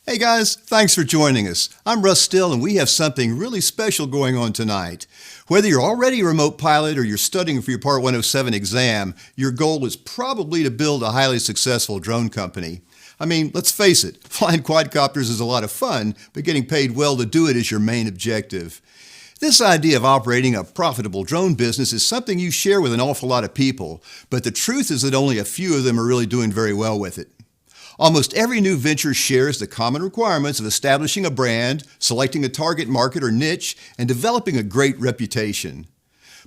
Hey guys, thanks for joining us. I'm Russ Still, and we have something really special going on tonight. Whether you're already a remote pilot or you're studying for your Part 107 exam, your goal is probably to build a highly successful drone company. I mean, let's face it, flying quadcopters is a lot of fun, but getting paid well to do it is your main objective. This idea of operating a profitable drone business is something you share with an awful lot of people, but the truth is that only a few of them are really doing very well with it. Almost every new venture shares the common requirements of establishing a brand, selecting a target market or niche, and developing a great reputation.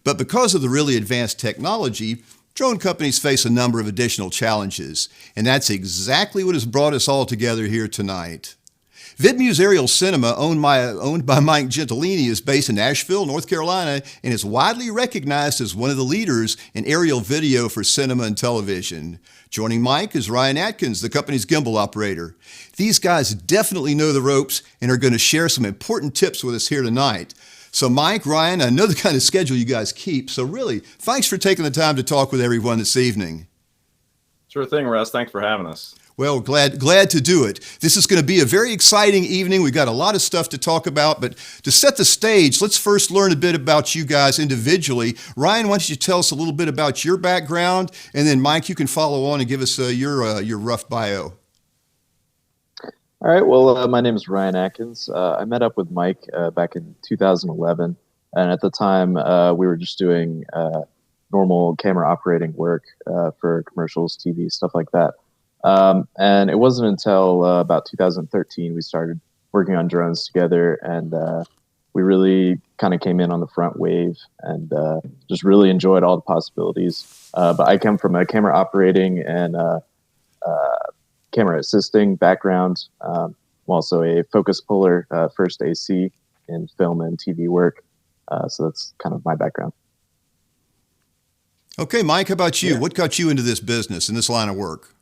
But because of the really advanced technology, drone companies face a number of additional challenges, and that's exactly what has brought us all together here tonight. VidMuze Aerial Cinema, owned by Mike Gentilini, is based in Asheville, North Carolina, and is widely recognized as one of the leaders in aerial video for cinema and television. Joining Mike is Ryan Atkins, the company's gimbal operator. These guys definitely know the ropes and are going to share some important tips with us here tonight. So Mike, Ryan, I know the kind of schedule you guys keep, so really, thanks for taking the time to talk with everyone this evening. Sure thing, Russ. Thanks for having us. Well, glad to do it. This is going to be a very exciting evening. We've got a lot of stuff to talk about, but to set the stage, let's first learn a bit about you guys individually. Ryan, why don't you tell us a little bit about your background, and then Mike, you can follow on and give us your rough bio. All right. Well, my name is Ryan Atkins. I met up with Mike back in 2011, and at the time we were just doing normal camera operating work for commercials, TV, stuff like that. And it wasn't until about 2013 we started working on drones together, and we really kind of came in on the front wave and just really enjoyed all the possibilities. But I come from a camera operating and camera assisting background. I'm also a focus puller, first AC in film and TV work. So that's kind of my background. Okay, Mike, how about you? Yeah. What got you into this business and this line of work?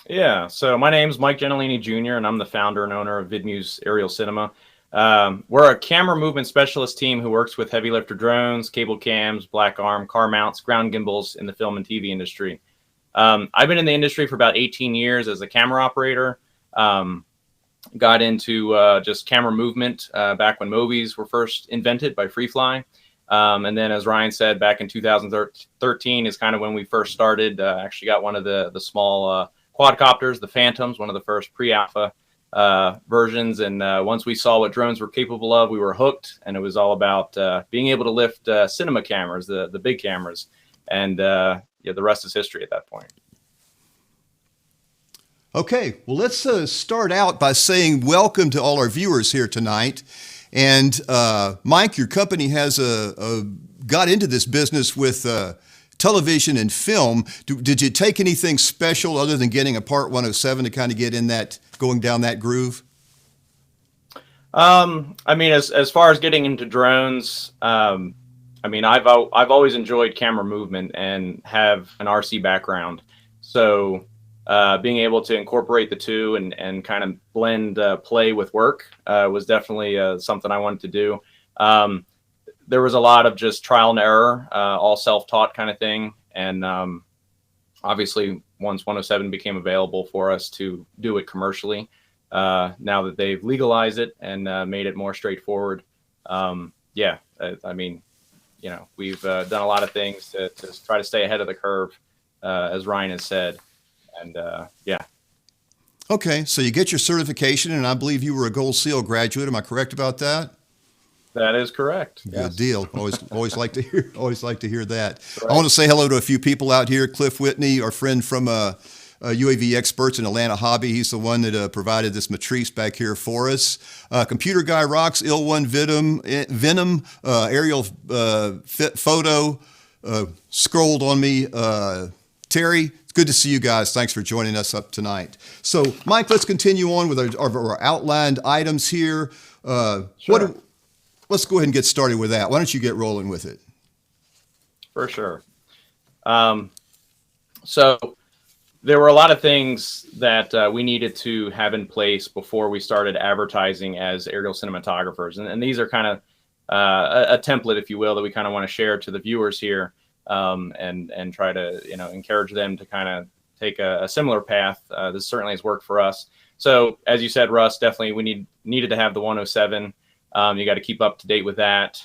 Yeah, so my name's Mike Gentilini Jr., and I'm the founder and owner of VidMuze Aerial Cinema. We're a camera movement specialist team who works with heavy lifter drones, cable cams, black arm, car mounts, ground gimbals in the film and TV industry. I've been in the industry for about 18 years as a camera operator. Got into just camera movement back when Mobies were first invented by Freefly. And then, as Ryan said, back in 2013 is kind of when we first started. Actually got one of the small quadcopters, the Phantoms, one of the first pre-alpha versions. And once we saw what drones were capable of, we were hooked. And it was all about being able to lift cinema cameras, the big cameras. And the rest is history at that point. Okay, well, let's start out by saying welcome to all our viewers here tonight. And Mike, your company has got into this business with television and film. Did you take anything special other than getting a Part 107 to kind of get in that, going down that groove? I mean, as far as getting into drones, I mean, I've always enjoyed camera movement and have an RC background. So being able to incorporate the two and kind of blend play with work was definitely something I wanted to do. There was a lot of just trial and error, all self-taught kind of thing. And obviously, once 107 became available for us to do it commercially, now that they've legalized it and made it more straightforward, yeah, I mean, we've done a lot of things to try to stay ahead of the curve, as Ryan has said. And yeah. Okay, so you get your certification, and I believe you were a Gold Seal graduate. Am I correct about that? That is correct. Good Yes. deal. Always like to hear that. Right. I want to say hello to a few people out here. Cliff Whitney, our friend from UAV Experts in Atlanta Hobby. He's the one that provided this matrice back here for us. Computer Guy Rocks, Il1 Venom, Aerial Fit Photo, scrolled on me. Terry, it's good to see you guys. Thanks for joining us up tonight. So, Mike, let's continue on with our outlined items here. Sure. Let's go ahead and get started with that. Why don't you get rolling with it? For sure. So there were a lot of things that we needed to have in place before we started advertising as aerial cinematographers. And these are kind of a template, if you will, that we kind of want to share to the viewers here, and try to, encourage them to kind of take a similar path. This certainly has worked for us. So as you said, Russ, definitely we needed to have the 107. You got to keep up to date with that.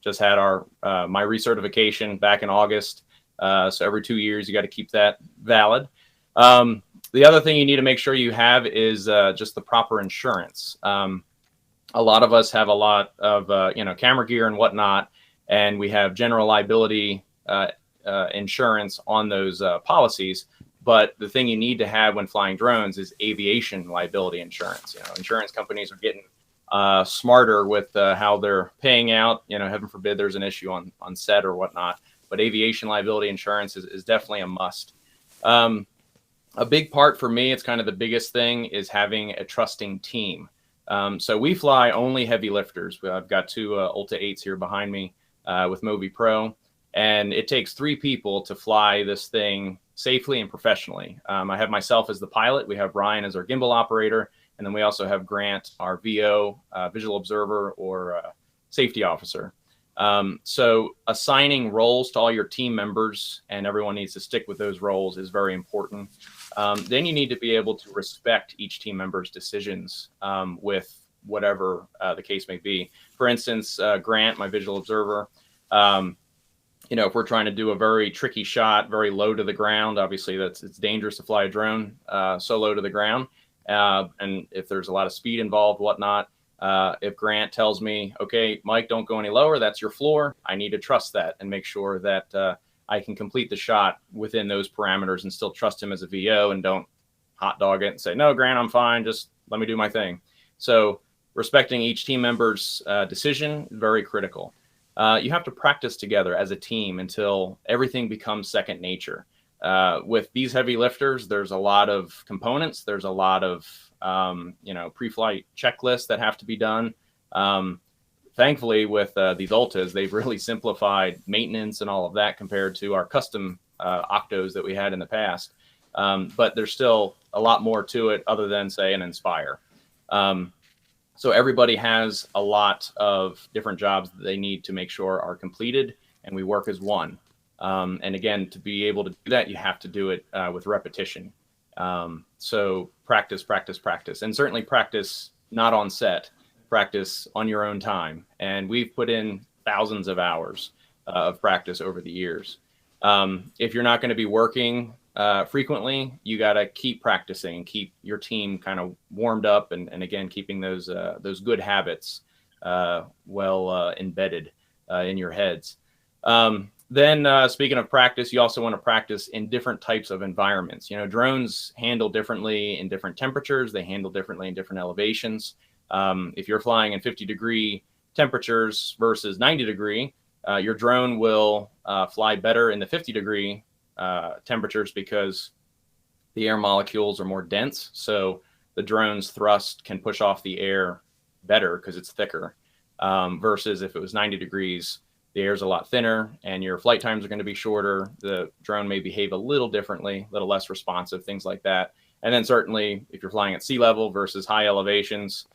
Just had my recertification back in August. So every 2 years, you got to keep that valid. The other thing you need to make sure you have is just the proper insurance. A lot of us have a lot of camera gear and whatnot, and we have general liability insurance on those policies. But the thing you need to have when flying drones is aviation liability insurance. Insurance companies are getting smarter with how they're paying out. Heaven forbid there's an issue on set or whatnot. But aviation liability insurance is definitely a must. A big part for me, it's kind of the biggest thing, is having a trusting team. So we fly only heavy lifters. I've got two Ulta 8s here behind me with Movi Pro. And it takes 3 people to fly this thing safely and professionally. I have myself as the pilot. We have Ryan as our gimbal operator. And then we also have Grant, our VO, visual observer or safety officer. So assigning roles to all your team members, and everyone needs to stick with those roles, is very important. Then you need to be able to respect each team member's decisions with whatever the case may be. For instance, Grant, my visual observer, if we're trying to do a very tricky shot, very low to the ground, obviously it's dangerous to fly a drone so low to the ground. And if there's a lot of speed involved, whatnot, if Grant tells me, okay, Mike, don't go any lower, that's your floor, I need to trust that and make sure that I can complete the shot within those parameters and still trust him as a VO, and don't hot dog it and say, no, Grant, I'm fine, just let me do my thing. So respecting each team member's decision, very critical. You have to practice together as a team until everything becomes second nature. With these heavy lifters, there's a lot of components. There's a lot of, pre-flight checklists that have to be done. Thankfully, with these Ultas, they've really simplified maintenance and all of that compared to our custom Octos that we had in the past. But there's still a lot more to it other than, say, an Inspire. So everybody has a lot of different jobs that they need to make sure are completed, and we work as one. And again, to be able to do that, you have to do it with repetition. So practice, practice, practice, and certainly practice not on set, practice on your own time. And we've put in thousands of hours of practice over the years. If you're not going to be working frequently, you got to keep practicing and keep your team kind of warmed up, and again, keeping those good habits well embedded in your heads. Then speaking of practice, you also want to practice in different types of environments. Drones handle differently in different temperatures. They handle differently in different elevations. If you're flying in 50-degree temperatures versus 90-degree, your drone will fly better in the 50-degree temperatures because the air molecules are more dense. So the drone's thrust can push off the air better because it's thicker. Versus if it was 90 degrees, the air is a lot thinner and your flight times are going to be shorter. The drone may behave a little differently, a little less responsive, things like that. And then certainly if you're flying at sea level versus high elevations,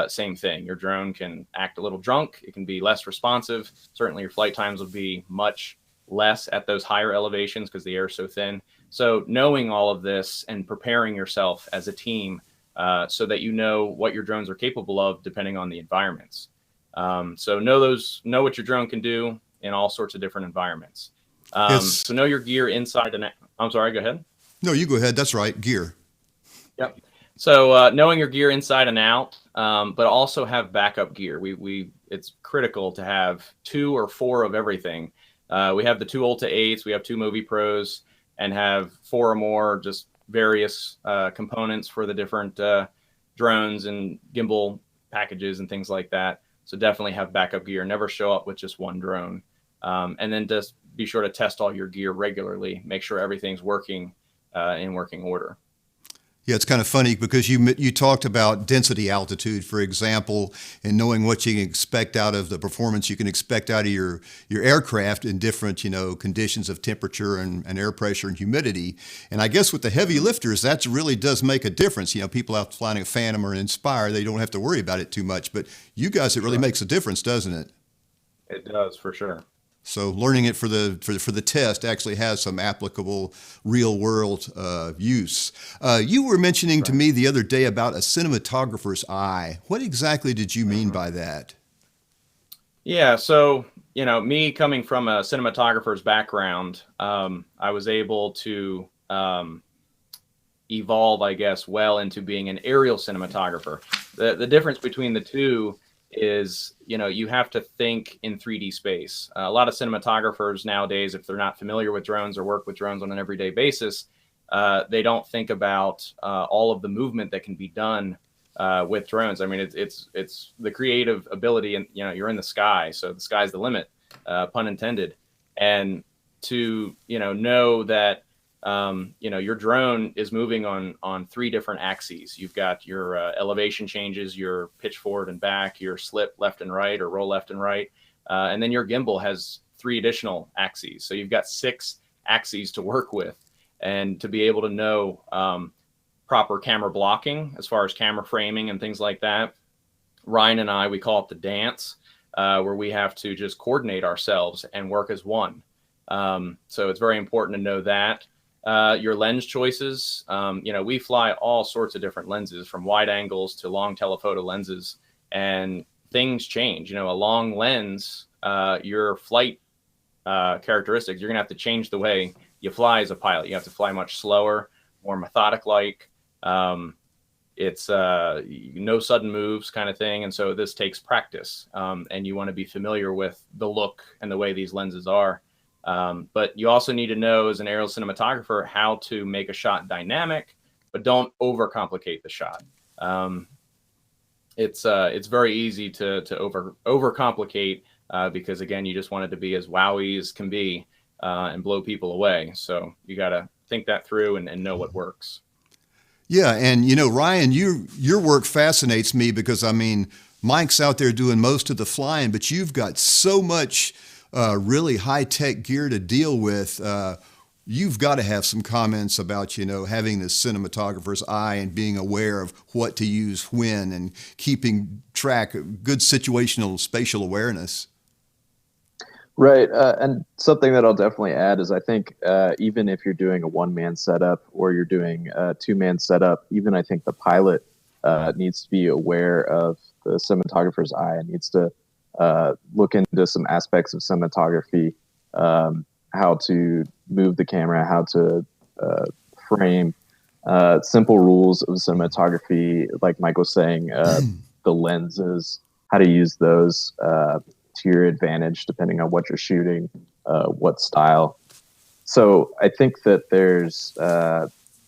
same thing. Your drone can act a little drunk. It can be less responsive. Certainly your flight times will be much less at those higher elevations because the air is so thin. So knowing all of this and preparing yourself as a team so that you know what your drones are capable of depending on the environments. So know what your drone can do in all sorts of different environments. Yes. So know your gear inside and out. I'm sorry, go ahead. No, you go ahead. That's right. Gear. Yep. So knowing your gear inside and out, but also have backup gear. It's critical to have 2 or 4 of everything. We have the 2 Ulta 8s, we have 2 Movi Pros, and have 4 or more just various components for the different drones and gimbal packages and things like that. So definitely have backup gear. Never show up with just one drone. And then just be sure to test all your gear regularly. Make sure everything's working in working order. Yeah, it's kind of funny because you talked about density altitude, for example, and knowing what you can expect out of the performance you can expect out of your aircraft in different, conditions of temperature and air pressure and humidity. And I guess with the heavy lifters, that really does make a difference. People out flying a Phantom or an Inspire, they don't have to worry about it too much. But you guys, it really makes a difference, doesn't it? It does, for sure. So learning it for the test actually has some applicable real world use. You were mentioning to me the other day about a cinematographer's eye. What exactly did you mean by that? Yeah, so me coming from a cinematographer's background, I was able to evolve, I guess, well into being an aerial cinematographer. The difference between the two is, you have to think in 3D space. A lot of cinematographers nowadays, if they're not familiar with drones or work with drones on an everyday basis, they don't think about all of the movement that can be done with drones. I mean, it's the creative ability, and you're in the sky, so the sky's the limit, pun intended. And to know that your drone is moving on three different axes. You've got your elevation changes, your pitch forward and back, your slip left and right or roll left and right, and then your gimbal has three additional axes. So you've got 6 axes to work with, and to be able to know proper camera blocking as far as camera framing and things like that. Ryan and I, we call it the dance, where we have to just coordinate ourselves and work as one. So it's very important to know that. Your lens choices, we fly all sorts of different lenses, from wide angles to long telephoto lenses, and things change. A long lens, your flight characteristics, you're going to have to change the way you fly as a pilot. You have to fly much slower, more methodic-like. It's no sudden moves kind of thing. And so this takes practice, and you want to be familiar with the look and the way these lenses are. But you also need to know, as an aerial cinematographer, how to make a shot dynamic, but don't overcomplicate the shot. It's very easy to overcomplicate, because again, you just want it to be as wowy as can be, and blow people away. So you got to think that through and know what works. Yeah, and Ryan, your work fascinates me because Mike's out there doing most of the flying, but you've got so much really high-tech gear to deal with. You've got to have some comments about, having this cinematographer's eye and being aware of what to use when, and keeping track of good situational spatial awareness. Right. And something that I'll definitely add is, I think even if you're doing a one-man setup or you're doing a two-man setup, even I think the pilot needs to be aware of the cinematographer's eye and needs to look into some aspects of cinematography, how to move the camera, how to frame, simple rules of cinematography, like Mike was saying, the lenses, how to use those to your advantage, depending on what you're shooting, what style. So I think that there's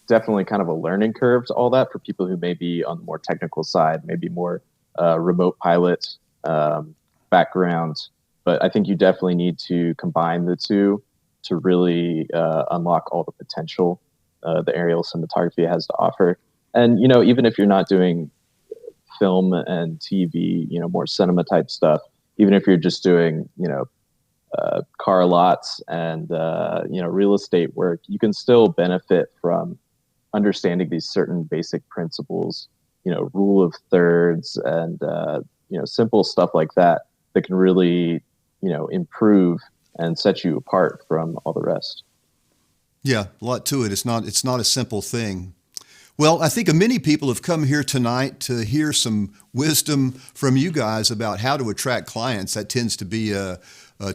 definitely kind of a learning curve to all that for people who may be on the more technical side, maybe more remote pilot background. But I think you definitely need to combine the two to really unlock all the potential the aerial cinematography has to offer. And, even if you're not doing film and TV, more cinema type stuff, even if you're just doing, car lots and, real estate work, you can still benefit from understanding these certain basic principles, rule of thirds and, simple stuff like that can really, improve and set you apart from all the rest. Yeah, a lot to it. It's not a simple thing. Well, I think many people have come here tonight to hear some wisdom from you guys about how to attract clients. That tends to be a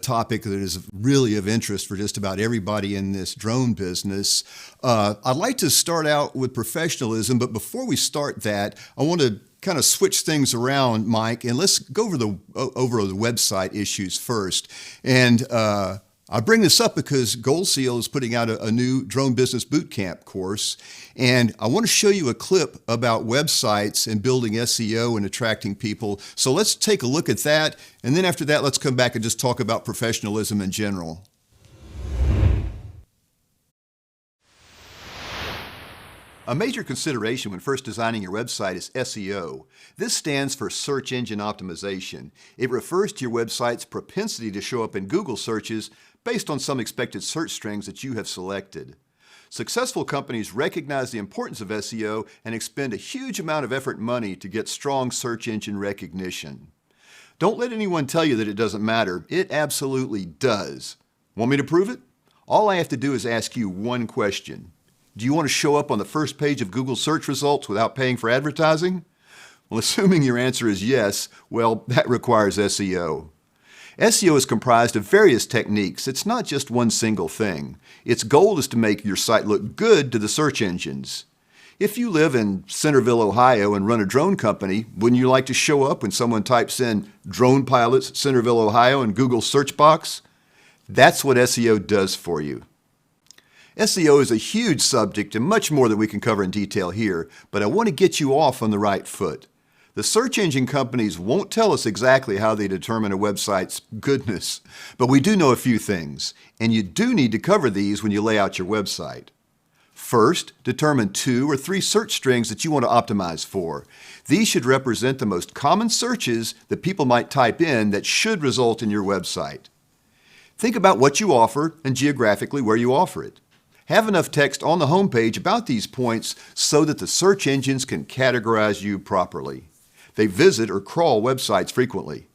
topic that is really of interest for just about everybody in this drone business. I'd like to start out with professionalism, but before we start that, I want to kind of switch things around, Mike, and let's go over the website issues first. And I bring this up because Gold Seal is putting out a new drone business bootcamp course, and I want to show you a clip about websites and building SEO and attracting people. So let's take a look at that, and then after that, let's come back and just talk about professionalism in general. A major consideration when first designing your website is SEO. This stands for Search Engine Optimization. It refers to your website's propensity to show up in Google searches based on some expected search strings that you have selected. Successful companies recognize the importance of SEO and expend a huge amount of effort and money to get strong search engine recognition. Don't let anyone tell you that it doesn't matter. It absolutely does. Want me to prove it? All I have to do is ask you one question. Do you want to show up on the first page of Google search results without paying for advertising? Well, assuming your answer is yes, well, that requires SEO. SEO is comprised of various techniques. It's not just one single thing. Its goal is to make your site look good to the search engines. If you live in Centerville, Ohio and run a drone company, wouldn't you like to show up when someone types in drone pilots Centerville, Ohio in Google's search box? That's what SEO does for you. SEO is a huge subject and much more that we can cover in detail here, but I want to get you off on the right foot. The search engine companies won't tell us exactly how they determine a website's goodness, but we do know a few things, and you do need to cover these when you lay out your website. First, determine 2 or 3 search strings that you want to optimize for. These should represent the most common searches that people might type in that should result in your website. Think about what you offer and geographically where you offer it. Have enough text on the homepage about these points so that the search engines can categorize you properly. They visit or crawl websites frequently.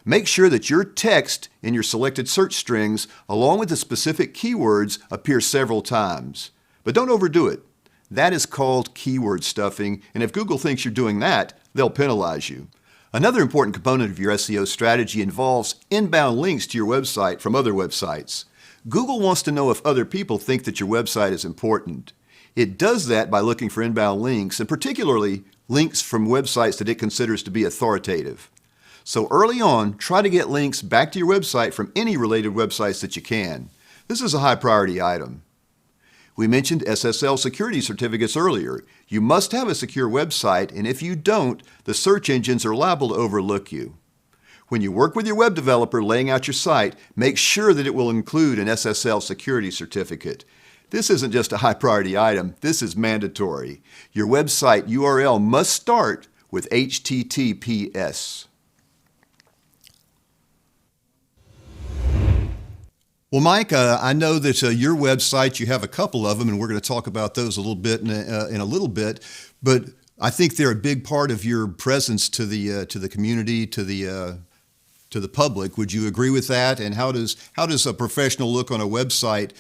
Make sure that your text in your selected search strings, along with the specific keywords, appear several times. But don't overdo it. That is called keyword stuffing, and if Google thinks you're doing that, they'll penalize you. Another important component of your SEO strategy involves inbound links to your website from other websites. Google wants to know if other people think that your website is important. It does that by looking for inbound links, and particularly links from websites that it considers to be authoritative. So early on, try to get links back to your website from any related websites that you can. This is a high priority item. We mentioned SSL security certificates earlier. You must have a secure website, and if you don't, the search engines are liable to overlook you. When you work with your web developer laying out your site, make sure that it will include an SSL security certificate. This isn't just a high priority item, this is mandatory. Your website URL must start with HTTPS. Well, Mike, I know that your website, you have a couple of them, and we're going to talk about those a little bit in a little bit. But I think they're a big part of your presence to the community, to the public. Would you agree with that? And how does a professional look on a website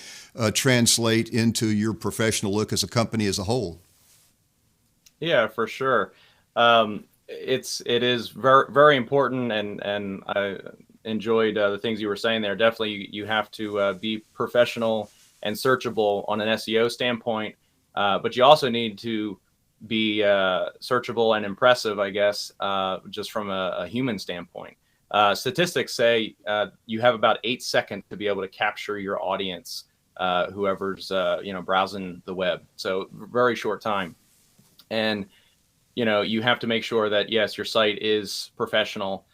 translate into your professional look as a company as a whole? Yeah, for sure. It is very, very important, and I enjoyed the things you were saying there. Definitely, you have to be professional and searchable on an SEO standpoint, but you also need to be searchable and impressive, I guess, just from a human standpoint. Statistics say you have about 8 seconds to be able to capture your audience, whoever's browsing the web. So very short time, and you have to make sure that yes, your site is professional.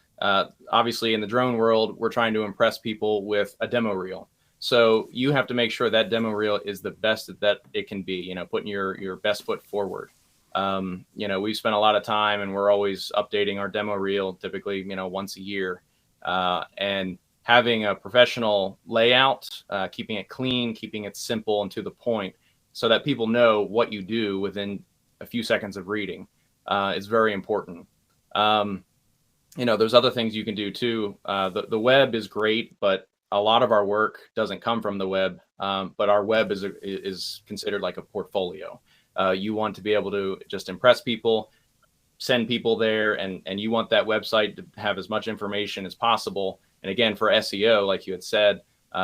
Obviously, in the drone world, we're trying to impress people with a demo reel. So you have to make sure that demo reel is the best that it can be, putting your best foot forward. We've spent a lot of time and we're always updating our demo reel, typically, once a year. And having a professional layout, keeping it clean, keeping it simple and to the point so that people know what you do within a few seconds of reading is very important. There's other things you can do too. The web is great, but a lot of our work doesn't come from the web. But our web is considered like a portfolio. You want to be able to just impress people, send people there, and you want that website to have as much information as possible. And again, for SEO, like you had said,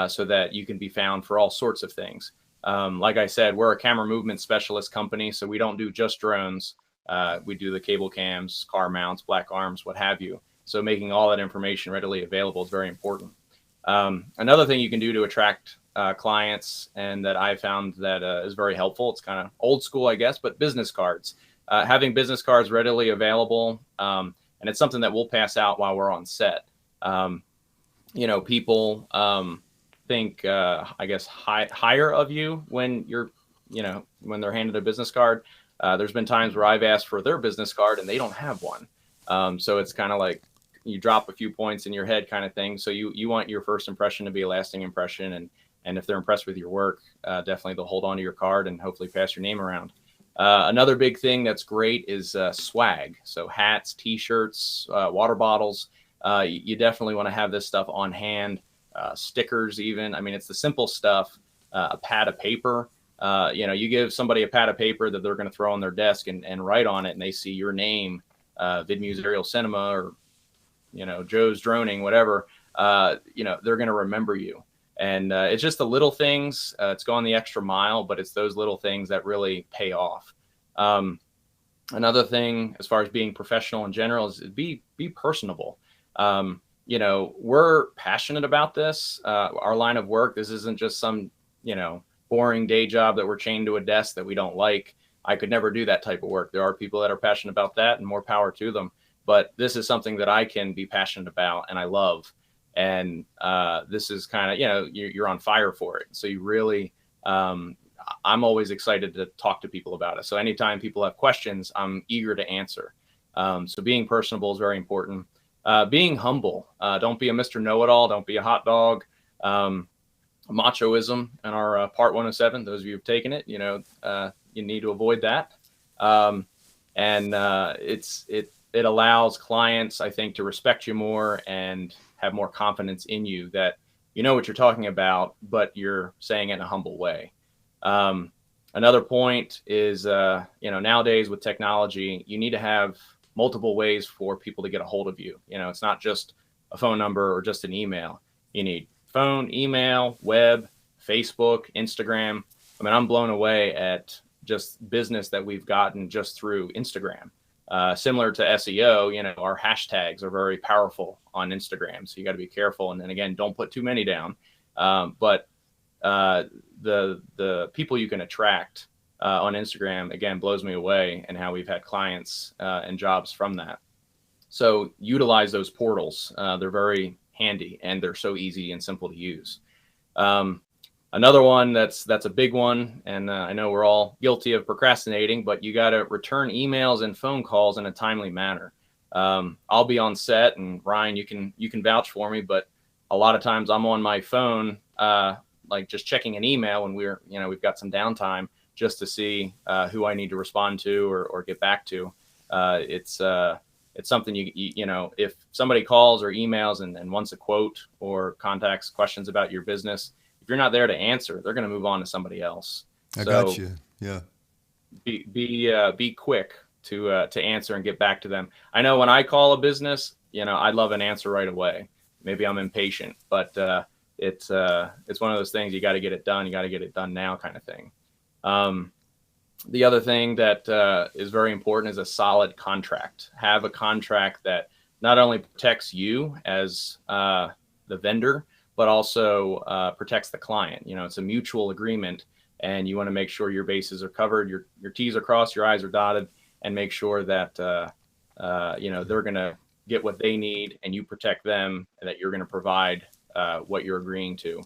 so that you can be found for all sorts of things. Like I said, we're a camera movement specialist company, so we don't do just drones. We do the cable cams, car mounts, black arms, what have you. So making all that information readily available is very important. Another thing you can do to attract clients, and that I found that is very helpful, it's kind of old school, I guess, but business cards. Having business cards readily available, and it's something that we'll pass out while we're on set. People think, I guess, higher of you when when they're handed a business card. There's been times where I've asked for their business card and they don't have one. So it's kind of like you drop a few points in your head kind of thing. So you want your first impression to be a lasting impression. And if they're impressed with your work, definitely they'll hold on to your card and hopefully pass your name around. Another big thing that's great is swag. So hats, T-shirts, water bottles. You definitely want to have this stuff on hand. Stickers even. I mean, it's the simple stuff. A pad of paper. You give somebody a pad of paper that they're going to throw on their desk and write on it, and they see your name, VidMuze Aerial Cinema, or, Joe's Droning, whatever. They're going to remember you. And it's just the little things. It's going the extra mile, but it's those little things that really pay off. Another thing, as far as being professional in general, is be personable. We're passionate about this. Our line of work, this isn't just some, boring day job that we're chained to a desk that we don't like. I could never do that type of work. There are people that are passionate about that, and more power to them. But this is something that I can be passionate about and I love. And this is kind of, you're on fire for it. So you really, I'm always excited to talk to people about it. So anytime people have questions, I'm eager to answer. So being personable is very important. Being humble. Don't be a Mr. Know-it-all. Don't be a hot dog. Machoism in our Part 107. Those of you who've taken it, you need to avoid that. It allows clients, I think, to respect you more and have more confidence in you that you know what you're talking about, but you're saying it in a humble way. Another point is, nowadays with technology, you need to have multiple ways for people to get a hold of you. It's not just a phone number or just an email. You need phone, email, web, Facebook, Instagram. I mean, I'm blown away at just business that we've gotten just through Instagram. Similar to SEO, our hashtags are very powerful on Instagram. So you got to be careful. And then again, don't put too many down. But the people you can attract on Instagram, again, blows me away, and how we've had clients and jobs from that. So utilize those portals. They're very handy, and they're so easy and simple to use. Another one that's a big one, and I know we're all guilty of procrastinating, but you got to return emails and phone calls in a timely manner. I'll be on set, and Ryan, you can vouch for me, but a lot of times I'm on my phone, like just checking an email when we've got some downtime, just to see who I need to respond to or get back to. It's something if somebody calls or emails and wants a quote or contacts questions about your business, if you're not there to answer, they're going to move on to somebody else. I got you. Yeah. Be quick to answer and get back to them. I know when I call a business, I'd love an answer right away. Maybe I'm impatient, but it's one of those things. You got to get it done. You got to get it done now, kind of thing. The other thing that is very important is a solid contract. Have a contract that not only protects you as the vendor, but also protects the client. It's a mutual agreement, and you want to make sure your bases are covered, your T's are crossed, your I's are dotted, and make sure that they're going to get what they need, and you protect them, and that you're going to provide what you're agreeing to.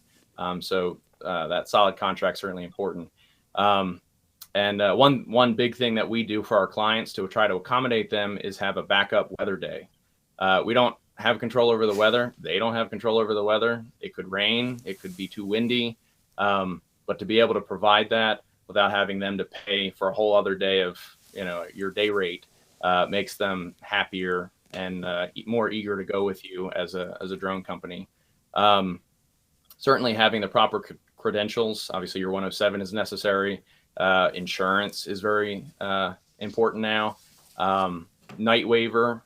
So that solid contract is certainly important. And one big thing that we do for our clients to try to accommodate them is have a backup weather day. We don't have control over the weather. They don't have control over the weather. It could rain. It could be too windy. But to be able to provide that without having them to pay for a whole other day of your day rate makes them happier and more eager to go with you as a drone company. Certainly having the proper credentials. Obviously, your 107 is necessary. Insurance is very important now. Night waiver.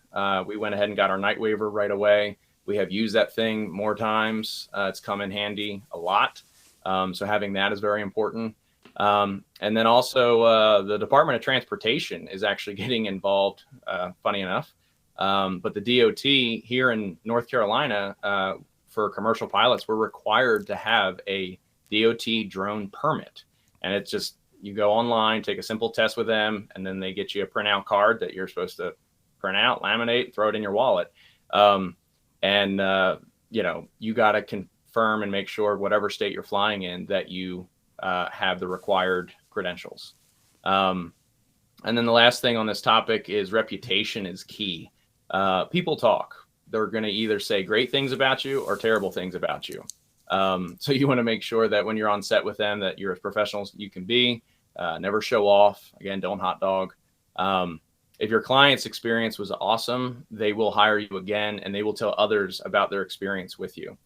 We went ahead and got our night waiver right away. We have used that thing more times. It's come in handy a lot. So having that is very important. And then also the Department of Transportation is actually getting involved, funny enough. But the DOT here in North Carolina, for commercial pilots, we're required to have a DOT drone permit. And it's just, you go online, take a simple test with them, and then they get you a printout card that you're supposed to print out, laminate, throw it in your wallet. You got to confirm and make sure whatever state you're flying in that you have the required credentials. And then the last thing on this topic is reputation is key. People talk. They're going to either say great things about you or terrible things about you. So you want to make sure that when you're on set with them, that you're as professional as you can be. Never show off. Again, don't hot dog. if your client's experience was awesome, they will hire you again and they will tell others about their experience with you.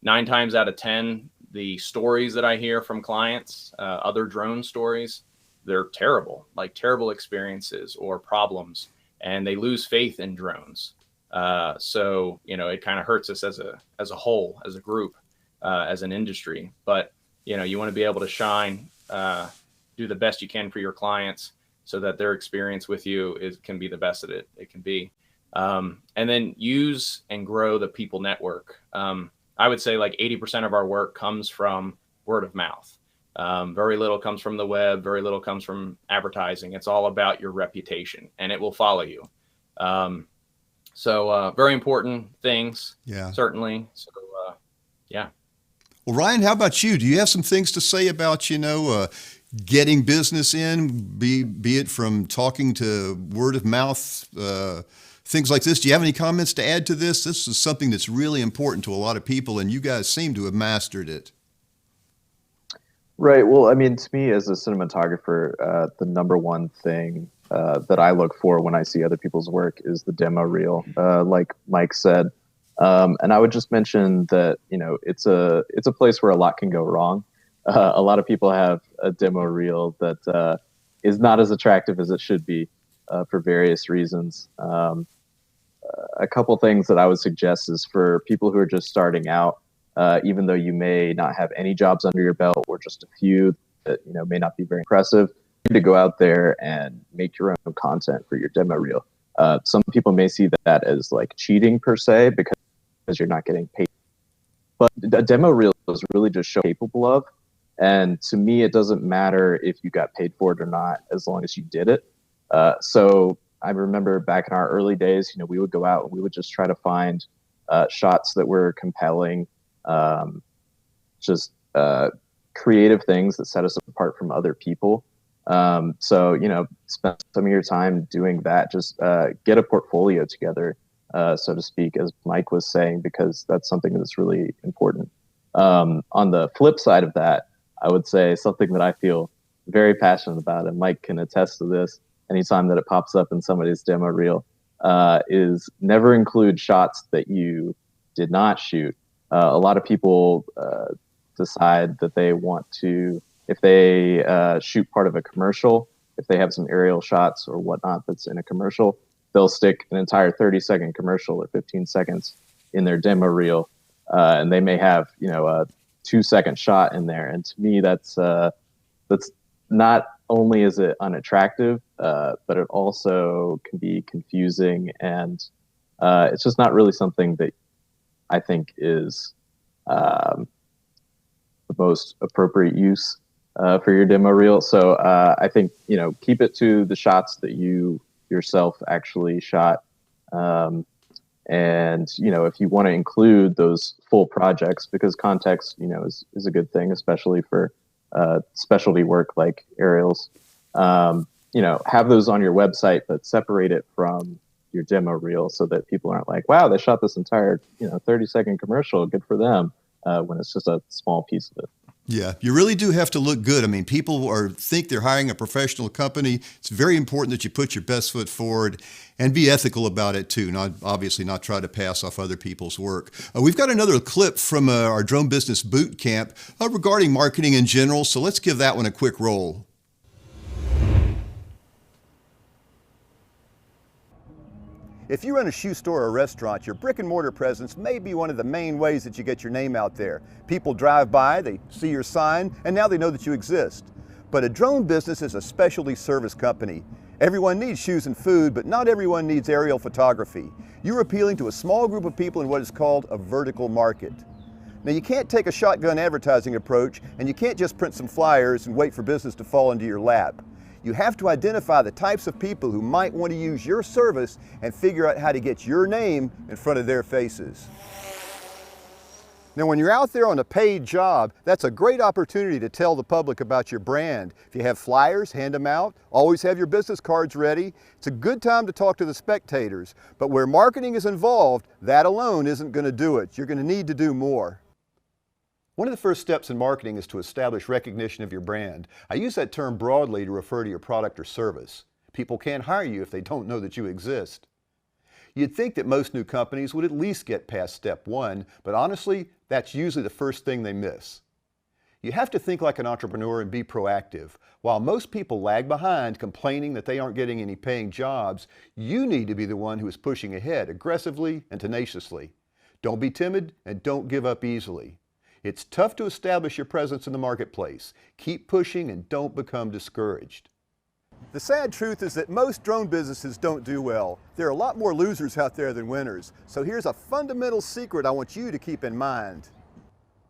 9 times out of 10, the stories that I hear from clients, other drone stories, they're terrible, like terrible experiences or problems, and they lose faith in drones. So, you know, it kind of hurts us as a whole, as a group, as an industry. But, you know, you want to be able to shine, do the best you can for your clients so that their experience with you can be the best that it can be. And then use and grow the people network. I would say like 80% of our work comes from word of mouth. Very little comes from the web. Very little comes from advertising. It's all about your reputation, and it will follow you. So very important things, Yeah. certainly. So, yeah. Well, Ryan, how about you? Do you have some things to say about, getting business in, be it from talking to word of mouth, things like this? Do you have any comments to add to this? This is something that's really important to a lot of people, and you guys seem to have mastered it. Right. Well, I mean, to me as a cinematographer, the number one thing that I look for when I see other people's work is the demo reel, like Mike said. And I would just mention that, it's a place where a lot can go wrong. A lot of people have a demo reel that is not as attractive as it should be for various reasons. A couple things that I would suggest is for people who are just starting out, even though you may not have any jobs under your belt or just a few that may not be very impressive, to go out there and make your own content for your demo reel. Some people may see that as like cheating per se because you're not getting paid, but a demo reel is really just show capable of. And to me, it doesn't matter if you got paid for it or not, as long as you did it. So I remember back in our early days, we would go out and we would just try to find shots that were compelling, just creative things that set us apart from other people. So, spend some of your time doing that. Just get a portfolio together, so to speak, as Mike was saying, because that's something that's really important. On the flip side of that, I would say something that I feel very passionate about, and Mike can attest to this anytime that it pops up in somebody's demo reel, is never include shots that you did not shoot. A lot of people decide that they want to, if they shoot part of a commercial, if they have some aerial shots or whatnot that's in a commercial, they'll stick an entire 30-second commercial or 15 seconds in their demo reel, and they may have a 2-second shot in there. And to me, that's not only is it unattractive, but it also can be confusing, and it's just not really something that I think is the most appropriate use for your demo reel. So I think, keep it to the shots that you yourself actually shot. And, if you want to include those full projects, because context, is a good thing, especially for specialty work like aerials, have those on your website, but separate it from your demo reel so that people aren't like, wow, they shot this entire, 30-second commercial. Good for them. When it's just a small piece of it. Yeah, you really do have to look good. I mean, people think they're hiring a professional company. It's very important that you put your best foot forward and be ethical about it too. Obviously not try to pass off other people's work. We've got another clip from our Drone Business Boot Camp regarding marketing in general. So let's give that one a quick roll. If you run a shoe store or a restaurant, your brick and mortar presence may be one of the main ways that you get your name out there. People drive by, they see your sign, and now they know that you exist. But a drone business is a specialty service company. Everyone needs shoes and food, but not everyone needs aerial photography. You're appealing to a small group of people in what is called a vertical market. Now, you can't take a shotgun advertising approach, and you can't just print some flyers and wait for business to fall into your lap. You have to identify the types of people who might want to use your service and figure out how to get your name in front of their faces. Now, when you're out there on a paid job, that's a great opportunity to tell the public about your brand. If you have flyers, hand them out. Always have your business cards ready. It's a good time to talk to the spectators. But where marketing is involved, that alone isn't going to do it. You're going to need to do more. One of the first steps in marketing is to establish recognition of your brand. I use that term broadly to refer to your product or service. People can't hire you if they don't know that you exist. You'd think that most new companies would at least get past step one, but honestly, that's usually the first thing they miss. You have to think like an entrepreneur and be proactive. While most people lag behind complaining that they aren't getting any paying jobs, you need to be the one who is pushing ahead aggressively and tenaciously. Don't be timid and don't give up easily. It's tough to establish your presence in the marketplace. Keep pushing and don't become discouraged. The sad truth is that most drone businesses don't do well. There are a lot more losers out there than winners. So here's a fundamental secret I want you to keep in mind.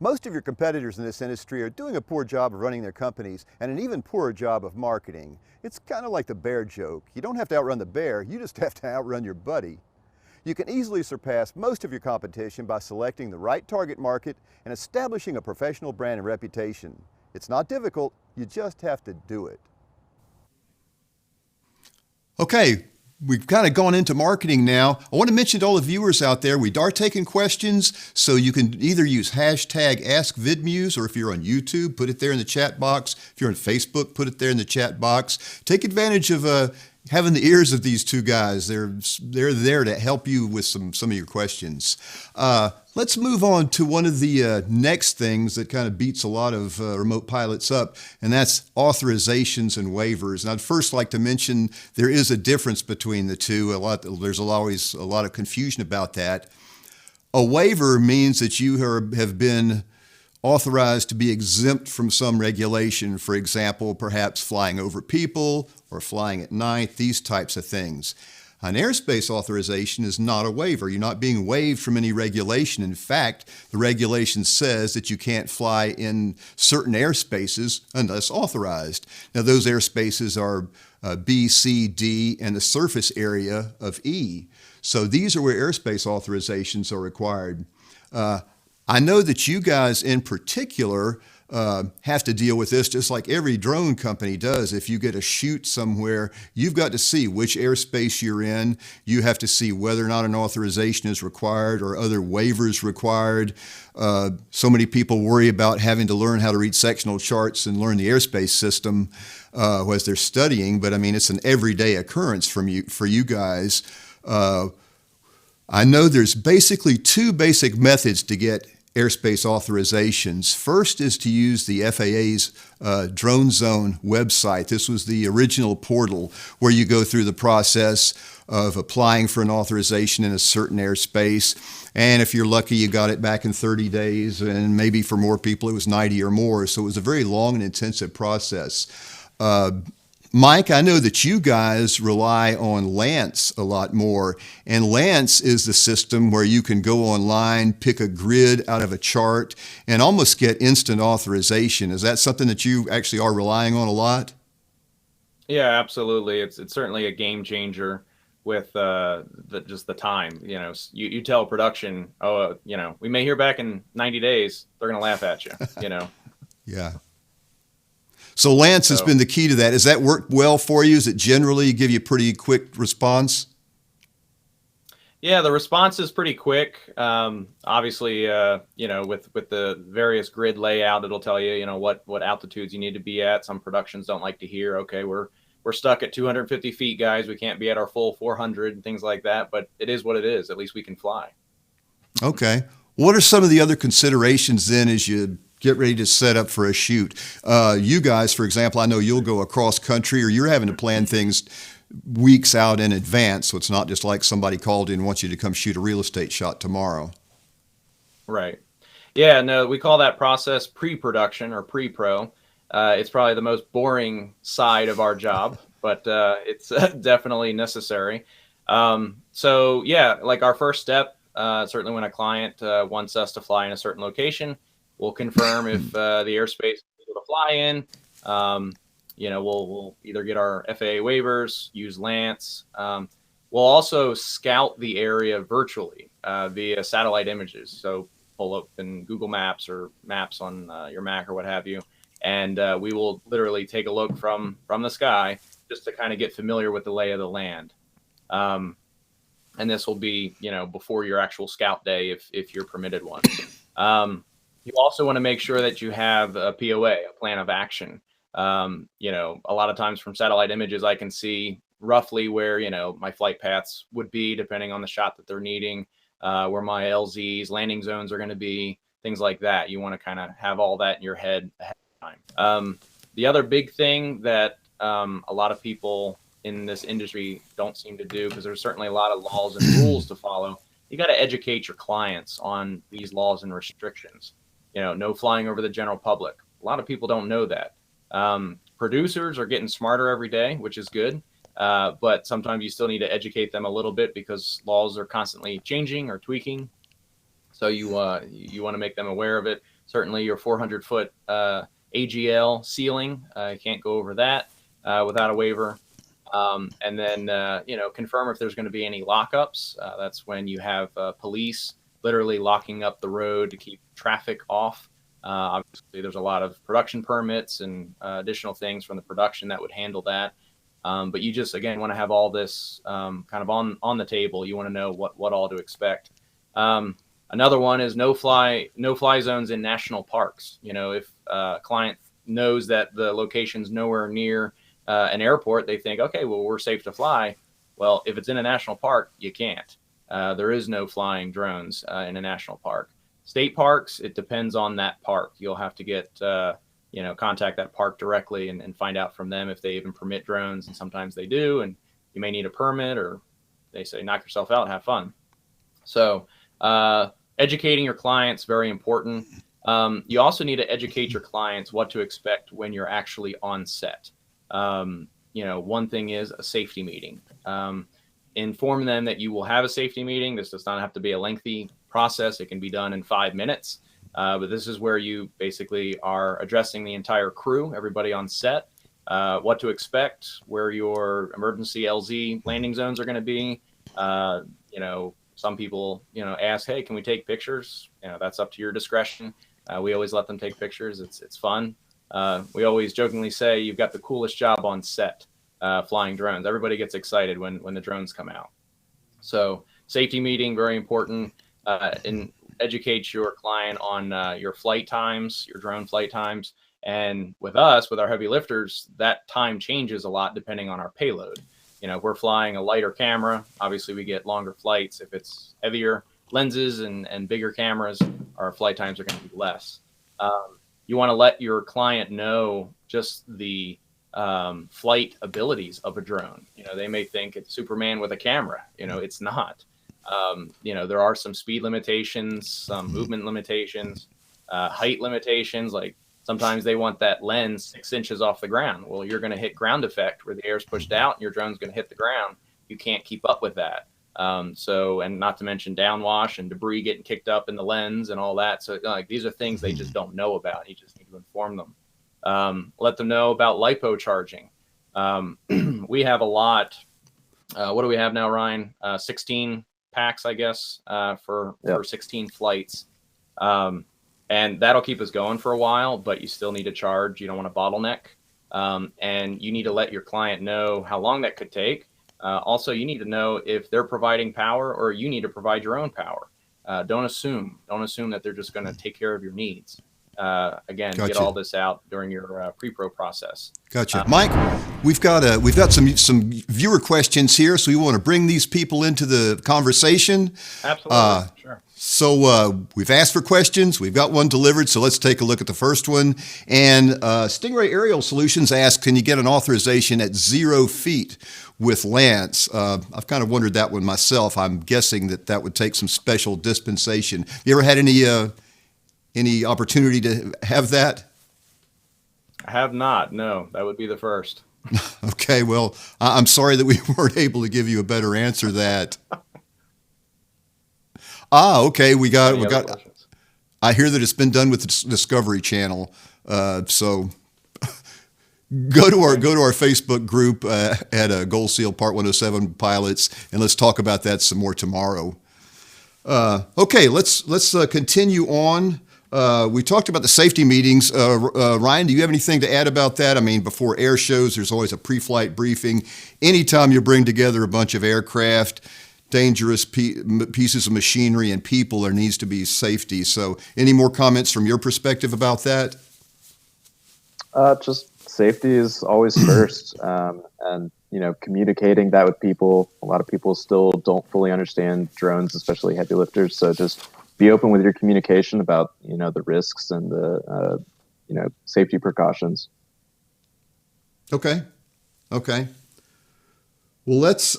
Most of your competitors in this industry are doing a poor job of running their companies and an even poorer job of marketing. It's kind of like the bear joke. You don't have to outrun the bear, you just have to outrun your buddy. You can easily surpass most of your competition by selecting the right target market and establishing a professional brand and reputation. It's not difficult, you just have to do it. Okay, we've kind of gone into marketing now. I want to mention to all the viewers out there, we are taking questions, so you can either use hashtag AskVidMuze, or if you're on YouTube, put it there in the chat box. If you're on Facebook, put it there in the chat box. Take advantage of having the ears of these two guys. They're there to help you with some of your questions. Let's move on to one of the next things that kind of beats a lot of remote pilots up, and that's authorizations and waivers. And I'd first like to mention there is a difference between the two. There's always a lot of confusion about that. A waiver means that you have been authorized to be exempt from some regulation. For example, perhaps flying over people or flying at night, these types of things. An airspace authorization is not a waiver. You're not being waived from any regulation. In fact, the regulation says that you can't fly in certain airspaces unless authorized. Now, those airspaces are B, C, D, and the surface area of E. So these are where airspace authorizations are required. I know that you guys in particular have to deal with this just like every drone company does. If you get a shoot somewhere, you've got to see which airspace you're in. You have to see whether or not an authorization is required or other waivers required. So many people worry about having to learn how to read sectional charts and learn the airspace system as they're studying, but I mean, it's an everyday occurrence for you guys. I know there's basically two basic methods to get airspace authorizations. First is to use the FAA's Drone Zone website. This was the original portal where you go through the process of applying for an authorization in a certain airspace. And if you're lucky, you got it back in 30 days, and maybe for more people it was 90 or more. So it was a very long and intensive process. Mike, I know that you guys rely on Lance a lot more, and Lance is the system where you can go online, pick a grid out of a chart, and almost get instant authorization. Is that something that you actually are relying on a lot? Yeah, absolutely. It's certainly a game changer with just the time. You know, you tell production, oh, we may hear back in 90 days. They're going to laugh at you, Yeah. So Lance has been the key to that. Has that worked well for you? Does it generally give you a pretty quick response? Yeah, the response is pretty quick. Obviously, with the various grid layout, it'll tell you, what altitudes you need to be at. Some productions don't like to hear, okay, we're stuck at 250 feet, guys. We can't be at our full 400 and things like that. But it is what it is. At least we can fly. Okay. What are some of the other considerations then as you get ready to set up for a shoot? You guys, for example, I know you'll go across country, or you're having to plan things weeks out in advance. So it's not just like somebody called in and wants you to come shoot a real estate shot tomorrow. Right. Yeah, no, we call that process pre-production or pre-pro. It's probably the most boring side of our job, but it's definitely necessary. So yeah, like our first step, certainly when a client wants us to fly in a certain location, we'll confirm if the airspace is able to fly in. We'll either get our FAA waivers, use Lance. We'll also scout the area virtually via satellite images. So pull up in Google Maps or Maps on your Mac or what have you. And we will literally take a look from the sky just to kind of get familiar with the lay of the land. And this will be, before your actual scout day, if you're permitted one. You also want to make sure that you have a POA, a plan of action. A lot of times from satellite images, I can see, roughly where, my flight paths would be depending on the shot that they're needing, where my LZs, landing zones are going to be, things like that. You want to kind of have all that in your head ahead of time. The other big thing that a lot of people in this industry don't seem to do, because there's certainly a lot of laws and rules to follow, you got to educate your clients on these laws and restrictions. No flying over the general public. A lot of people don't know that. Producers are getting smarter every day, which is good. But sometimes you still need to educate them a little bit because laws are constantly changing or tweaking. So you want to make them aware of it. Certainly your 400-foot AGL ceiling, you can't go over that without a waiver. And then, confirm if there's going to be any lockups. That's when you have police literally locking up the road to keep traffic off. Obviously, there's a lot of production permits and additional things from the production that would handle that. But you just, again, want to have all this kind of on the table. You want to know what all to expect. Another one is no fly zones in national parks. If a client knows that the location's nowhere near an airport, they think, okay, well, we're safe to fly. Well, if it's in a national park, you can't. There is no flying drones in a national park. State parks, it depends on that park. You'll have to get, contact that park directly and find out from them if they even permit drones. And sometimes they do, and you may need a permit, or they say, knock yourself out, have fun. So educating your clients, very important. You also need to educate your clients what to expect when you're actually on set. One thing is a safety meeting. Inform them that you will have a safety meeting. This does not have to be a lengthy process. It can be done in 5 minutes. But this is where you basically are addressing the entire crew, everybody on set, what to expect, where your emergency LZ landing zones are going to be. Some people, ask, hey, can we take pictures? That's up to your discretion. We always let them take pictures. It's fun. We always jokingly say you've got the coolest job on set, flying drones. Everybody gets excited when the drones come out. So safety meeting, very important. And educate your client on your flight times, your drone flight times. And with us, with our heavy lifters, that time changes a lot depending on our payload. If we're flying a lighter camera, obviously we get longer flights. If it's heavier lenses and bigger cameras, our flight times are going to be less. You want to let your client know just the flight abilities of a drone. They may think it's Superman with a camera. It's not. There are some speed limitations, some movement limitations, height limitations. Like sometimes they want that lens 6 inches off the ground. Well, you're going to hit ground effect where the air is pushed out and your drone's going to hit the ground. You can't keep up with that. And not to mention downwash and debris getting kicked up in the lens and all that. So these are things they just don't know about. You just need to inform them. Let them know about LiPo charging. We have a lot. What do we have now, Ryan? 16 packs, I guess, for 16 flights. And that'll keep us going for a while, but you still need to charge. You don't want to bottleneck. And you need to let your client know how long that could take. Also, you need to know if they're providing power or you need to provide your own power. Don't assume that they're just going to take care of your needs. Again, Gotcha. Get all this out during your pre-pro process. Gotcha. Mike, we've got some viewer questions here, so we want to bring these people into the conversation. Absolutely. Sure. So we've asked for questions. We've got one delivered, so let's take a look at the first one. And Stingray Aerial Solutions asks, can you get an authorization at 0 feet with Lance? I've kind of wondered that one myself. I'm guessing that would take some special dispensation. You ever had any opportunity to have that? I have not. No, that would be the first. Okay, well, I'm sorry that we weren't able to give you a better answer to that. Okay, we got. Questions? I hear that it's been done with the Discovery Channel. So go to our Facebook group at Gold Seal Part 107 Pilots, and let's talk about that some more tomorrow. Okay, let's continue on. We talked about the safety meetings. Ryan, do you have anything to add about that? I mean, before air shows, there's always a pre-flight briefing. Anytime you bring together a bunch of aircraft, dangerous pieces of machinery and people, there needs to be safety. So any more comments from your perspective about that? Just safety is always first. And communicating that with people. A lot of people still don't fully understand drones, especially heavy lifters. So just be open with your communication about, the risks and the, safety precautions. Okay. Okay. Well, let's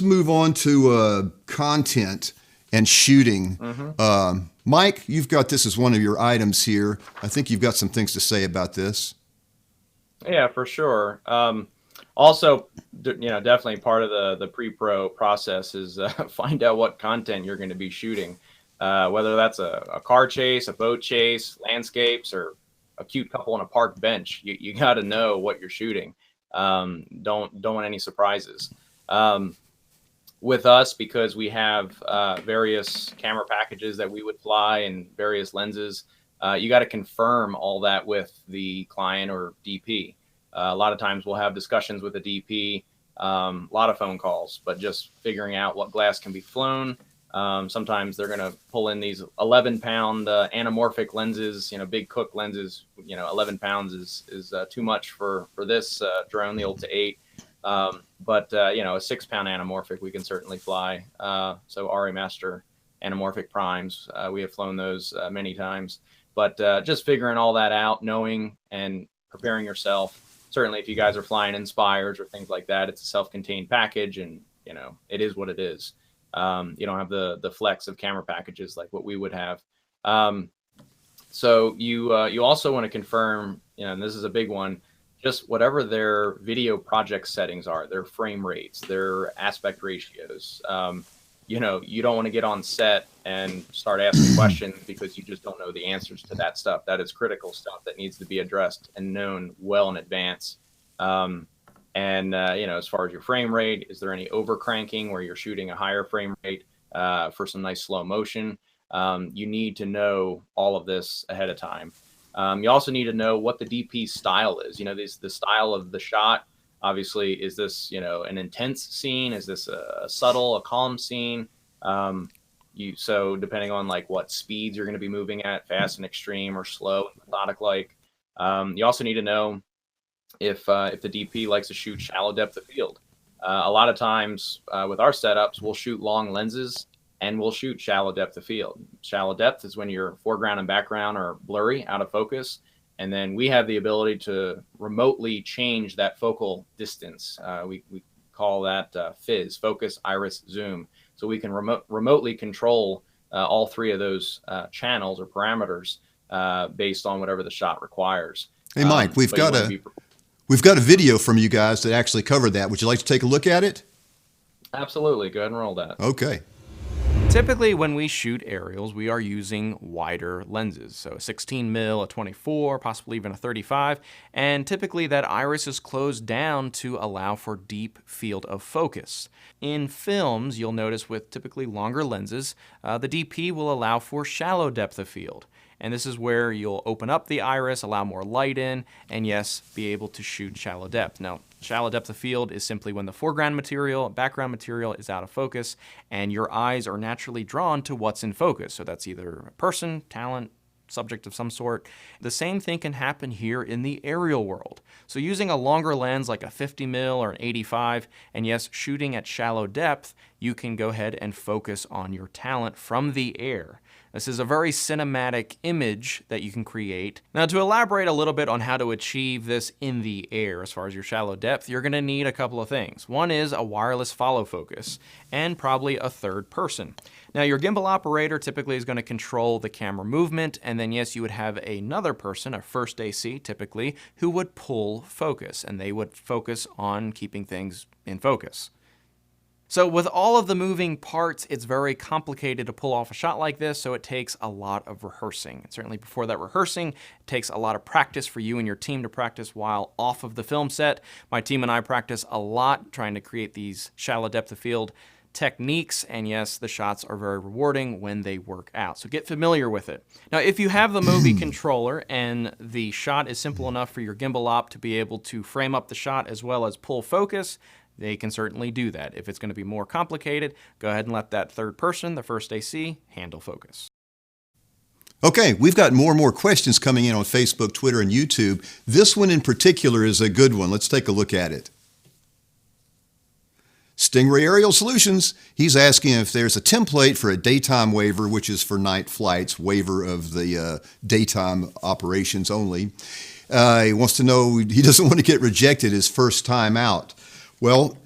move on to content and shooting. Mike, you've got this as one of your items here. I think you've got some things to say about this. Yeah, for sure. Also, definitely part of the pre-pro process is find out what content you're going to be shooting, whether that's a car chase, a boat chase, landscapes, or a cute couple on a park bench. You got to know what you're shooting. Don't want any surprises. With us, because we have various camera packages that we would fly and various lenses, you got to confirm all that with the client or DP. A lot of times we'll have discussions with the DP, a lot of phone calls, but just figuring out what glass can be flown. Sometimes they're going to pull in these 11-pound anamorphic lenses, big Cook lenses. 11 pounds is too much for this drone, the Ulta 8. But a 6-pound anamorphic we can certainly fly. So RA Master anamorphic primes, we have flown those many times. But just figuring all that out, knowing and preparing yourself. Certainly, if you guys are flying Inspires or things like that, it's a self-contained package, and it is what it is. You don't have the flex of camera packages like what we would have. So you also want to confirm, and this is a big one, just whatever their video project settings are, their frame rates, their aspect ratios. You don't want to get on set and start asking questions because you just don't know the answers to that stuff. That is critical stuff that needs to be addressed and known well in advance. As far as your frame rate, is there any over cranking where you're shooting a higher frame rate for some nice slow motion? You need to know all of this ahead of time. You also need to know what the DP's style is. The style of the shot. Obviously, is this an intense scene? Is this a subtle, a calm scene? So depending on like what speeds you're going to be moving at, fast and extreme or slow and methodic like. You also need to know if the DP likes to shoot shallow depth of field. A lot of times with our setups, we'll shoot long lenses and we'll shoot shallow depth of field. Shallow depth is when your foreground and background are blurry, out of focus. And then we have the ability to remotely change that focal distance. We call that fizz, focus, iris, zoom. So we can remotely control all three of those channels or parameters based on whatever the shot requires. Hey, Mike, we've got a video from you guys that actually covered that. Would you like to take a look at it? Absolutely. Go ahead and roll that. Okay. Typically, when we shoot aerials, we are using wider lenses, so a 16 mil, a 24, possibly even a 35, and typically that iris is closed down to allow for deep field of focus. In films, you'll notice with typically longer lenses, the DP will allow for shallow depth of field. And this is where you'll open up the iris, allow more light in, and yes, be able to shoot shallow depth. Now, shallow depth of field is simply when the foreground material, background material is out of focus, and your eyes are naturally drawn to what's in focus. So that's either a person, talent, subject of some sort. The same thing can happen here in the aerial world. So using a longer lens like a 50 mil or an 85, and yes, shooting at shallow depth, you can go ahead and focus on your talent from the air. This is a very cinematic image that you can create. Now, to elaborate a little bit on how to achieve this in the air as far as your shallow depth, you're going to need a couple of things. One is a wireless follow focus, and probably a third person. Now, your gimbal operator typically is going to control the camera movement, and then yes, you would have another person, a first AC typically, who would pull focus, and they would focus on keeping things in focus. So with all of the moving parts, it's very complicated to pull off a shot like this, so it takes a lot of rehearsing. And certainly before that rehearsing, it takes a lot of practice for you and your team to practice while off of the film set. My team and I practice a lot trying to create these shallow depth of field techniques, and yes, the shots are very rewarding when they work out. So get familiar with it. Now, if you have the movie controller and the shot is simple enough for your gimbal op to be able to frame up the shot as well as pull focus, they can certainly do that. If it's going to be more complicated, go ahead and let that third person, the first AC, handle focus. Okay, we've got more and more questions coming in on Facebook, Twitter, and YouTube. This one in particular is a good one. Let's take a look at it. Stingray Aerial Solutions, he's asking if there's a template for a daytime waiver, which is for night flights, waiver of the daytime operations only. He wants to know, he doesn't want to get rejected his first time out. Well,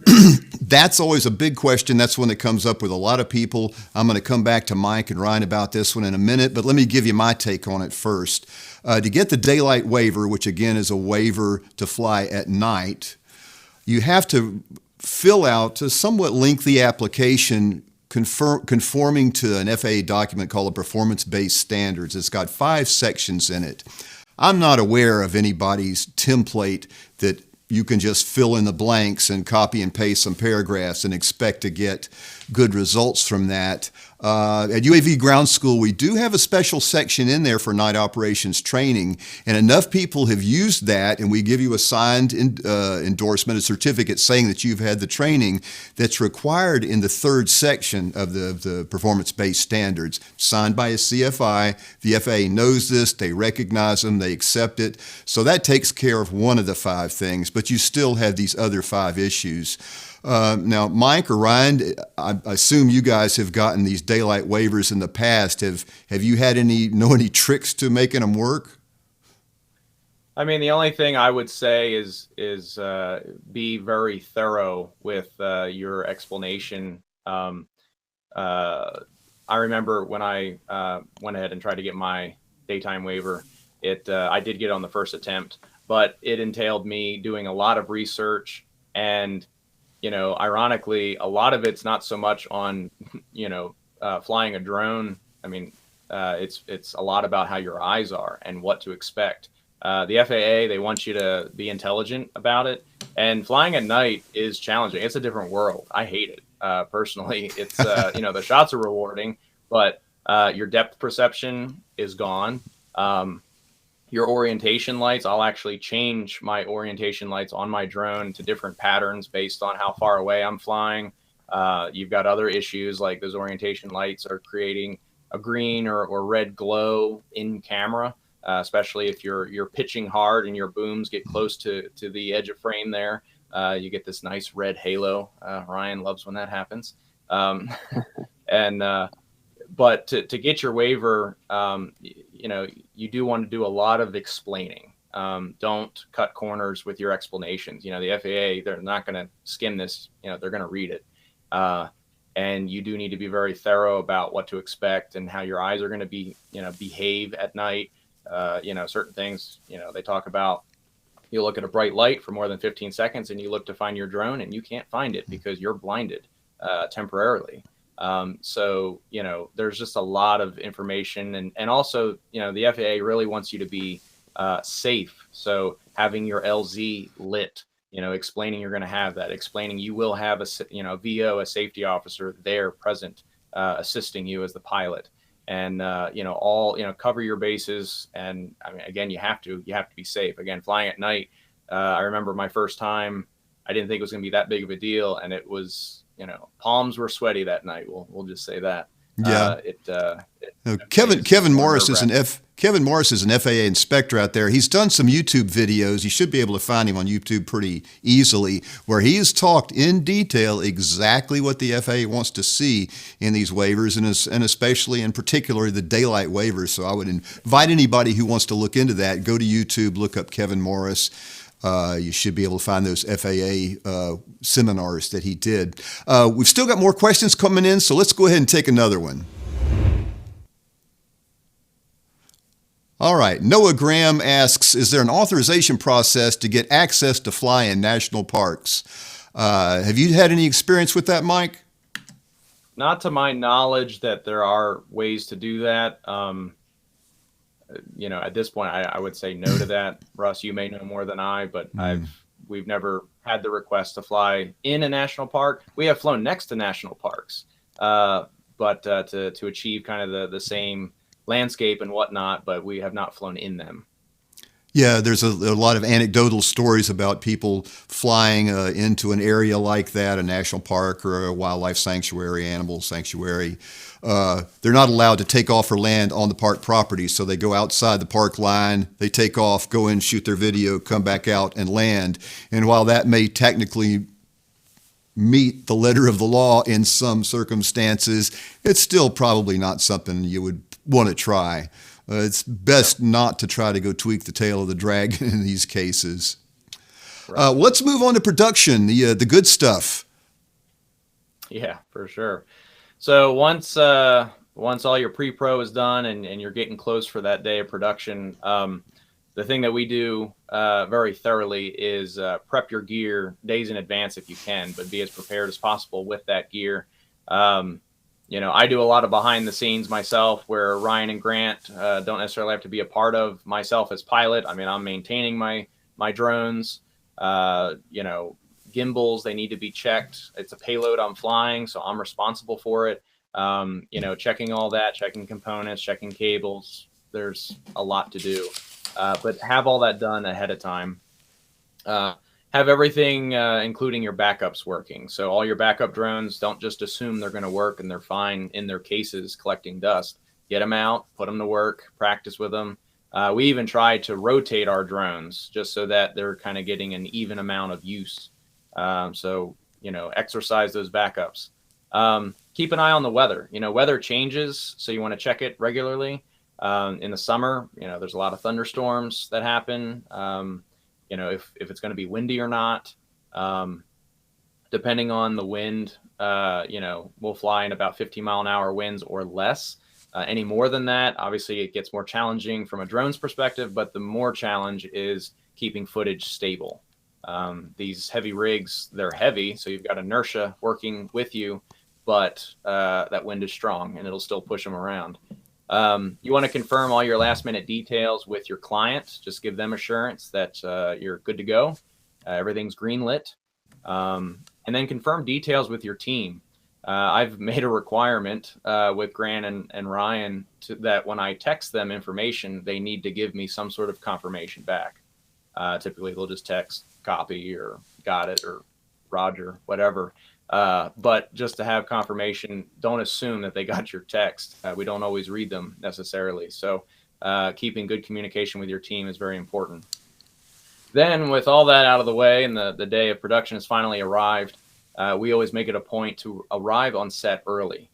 that's always a big question. That's one that comes up with a lot of people. I'm going to come back to Mike and Ryan about this one in a minute, but let me give you my take on it first. To get the daylight waiver, which again is a waiver to fly at night, you have to fill out a somewhat lengthy application conforming to an FAA document called a performance-based standards. It's got 5 sections in it. I'm not aware of anybody's template that you can just fill in the blanks and copy and paste some paragraphs and expect to get good results from that. At UAV Ground School, we do have a special section in there for night operations training, and enough people have used that, and we give you a signed endorsement, a certificate saying that you've had the training that's required in the 3rd section of the performance-based standards, signed by a CFI. The FAA knows this, they recognize them, they accept it. So that takes care of one of the 5 things, but you still have these other 5 issues. Now, Mike or Ryan, I assume you guys have gotten these daylight waivers in the past. Have you had any tricks to making them work? I mean, the only thing I would say is be very thorough with your explanation. I remember when I went ahead and tried to get my daytime waiver, I did get it on the first attempt, but it entailed me doing a lot of research, and ironically, a lot of it's not so much on, flying a drone. I mean, it's a lot about how your eyes are and what to expect. The FAA, they want you to be intelligent about it. And flying at night is challenging. It's a different world. I hate it. Personally, it's, the shots are rewarding, but your depth perception is gone. Your orientation lights, I'll actually change my orientation lights on my drone to different patterns based on how far away I'm flying. You've got other issues like those orientation lights are creating a green or red glow in camera, especially if you're pitching hard and your booms get close to the edge of frame there. You get this nice red halo. Ryan loves when that happens. But to get your waiver, you do want to do a lot of explaining. Don't cut corners with your explanations. The FAA, they're not going to skim this. They're going to read it. And you do need to be very thorough about what to expect and how your eyes are going to be, behave at night. Certain things, they talk about, you look at a bright light for more than 15 seconds and you look to find your drone and you can't find it because you're blinded temporarily. So, there's just a lot of information and also, the FAA really wants you to be safe. So having your LZ lit, explaining you're going to have that, explaining you will have a VO, a safety officer there present, assisting you as the pilot, and, cover your bases. And I mean, again, you have to be safe. Again, flying at night. I remember my first time, I didn't think it was going to be that big of a deal. And it was, palms were sweaty that night. We'll just say that. Yeah. Kevin Morris is an FAA inspector out there. He's done some YouTube videos. You should be able to find him on YouTube pretty easily, where he has talked in detail exactly what the FAA wants to see in these waivers, and especially in particular the daylight waivers. So I would invite anybody who wants to look into that, go to YouTube, look up Kevin Morris. You should be able to find those FAA seminars that he did. We've still got more questions coming in, so let's go ahead and take another one. All right, Noah Graham asks, is there an authorization process to get access to fly in national parks? Have you had any experience with that, Mike? Not to my knowledge that there are ways to do that. At this point, I would say no to that. Russ, you may know more than I, but we've never had the request to fly in a national park. We have flown next to national parks, but to achieve kind of the same landscape and whatnot, but we have not flown in them. Yeah, there's a lot of anecdotal stories about people flying into an area like that, a national park or a wildlife sanctuary, animal sanctuary. They're not allowed to take off or land on the park property, so they go outside the park line, they take off, go in, shoot their video, come back out and land. And while that may technically meet the letter of the law in some circumstances, it's still probably not something you would want to try. It's best not to try to go tweak the tail of the dragon in these cases. Right. Let's move on to production, the good stuff. Yeah, for sure. So once all your pre-pro is done and you're getting close for that day of production, the thing that we do very thoroughly is prep your gear days in advance if you can, but be as prepared as possible with that gear. I do a lot of behind the scenes myself where Ryan and Grant don't necessarily have to be a part of. Myself as pilot, I mean, I'm maintaining my drones, gimbals, they need to be checked. It's a payload I'm flying, so I'm responsible for it. Checking all that, checking components, checking cables. There's a lot to do, but have all that done ahead of time. Have everything, including your backups, working. So all your backup drones, don't just assume they're going to work and they're fine in their cases collecting dust. Get them out, put them to work, practice with them. We even try to rotate our drones just so that they're kind of getting an even amount of use. Exercise those backups. Keep an eye on the weather. Weather changes, so you want to check it regularly. In the summer, there's a lot of thunderstorms that happen. If it's going to be windy or not, depending on the wind, we'll fly in about 50-mile-an-hour winds or less. Any more than that, obviously it gets more challenging from a drone's perspective, but the more challenge is keeping footage stable. These heavy rigs, they're heavy, so you've got inertia working with you, but that wind is strong and it'll still push them around. You want to confirm all your last minute details with your client. Just give them assurance that you're good to go. Everything's green lit. And then confirm details with your team. I've made a requirement with Grant and Ryan that when I text them information, they need to give me some sort of confirmation back. Typically, they'll just text copy or got it or Roger, whatever. But just to have confirmation, don't assume that they got your text. We don't always read them necessarily. So keeping good communication with your team is very important. Then with all that out of the way and the day of production has finally arrived, we always make it a point to arrive on set early.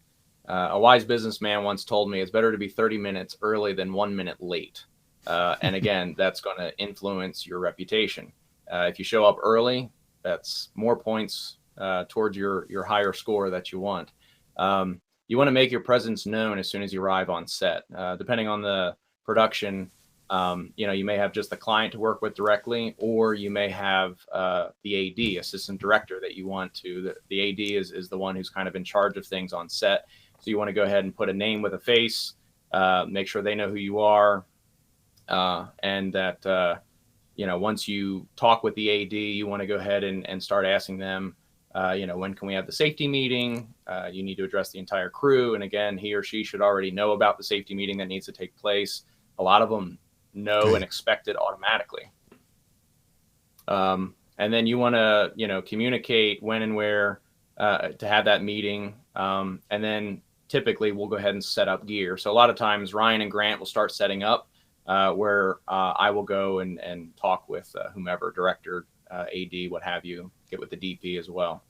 A wise businessman once told me it's better to be 30 minutes early than 1 minute late. And again, that's going to influence your reputation. If you show up early, that's more points towards your higher score that you want. You want to make your presence known as soon as you arrive on set. Depending on the production, you may have just the client to work with directly, or you may have the AD, assistant director, that you want to. The AD is the one who's kind of in charge of things on set. So you want to go ahead and put a name with a face, make sure they know who you are, and that once you talk with the AD, you want to go ahead and start asking them, when can we have the safety meeting? You need to address the entire crew. And again, he or she should already know about the safety meeting that needs to take place. A lot of them know and expect it automatically. And then you want to, communicate when and where to have that meeting. And then typically we'll go ahead and set up gear. So a lot of times Ryan and Grant will start setting up where I will go and talk with whomever, director, AD, what have you, get with the DP as well.